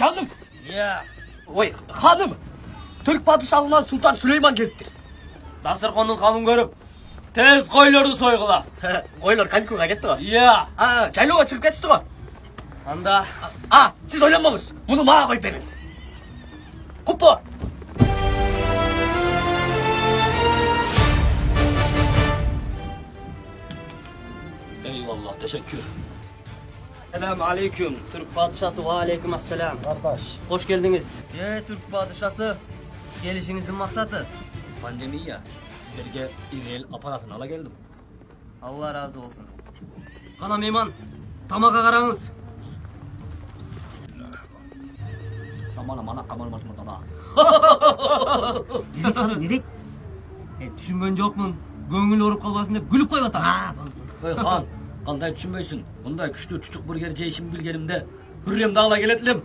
Canım. Ya. Oy hanım. Türk padişahından Sultan Süleyman geldi. Dasturxonning qamın görüp tez qo'ylarni so'yg'ila. Qo'ylar kanikuga ketdi o. Ya. Ha, çaylığa çıkıp geçti o. Anda Ha, siz oynanmağız. Bunu bana koyup veriniz. Kupu. eyvallah teşekkür. Selamun aleyküm. Türk padişahı ve aleyküm asselam. Kardeş. Hoş geldiniz. Türk padişahı. Gelişinizin maksadı. Pandemi ya. Sizlerge İrel aparatını ala geldim. Allah razı olsun. Kana meyman. Tamaka karanız. Aman aman aman aman. Dedik hanım dedik. Düşünmön yok mu? Göngül orup kalmasın deyip gülüp koyuvatam. Ha, Ey han, qanday düşünmeysin. Bunday küçük çocuk burger yeyişimi bilgenimde Hürriyem dağla geletlim.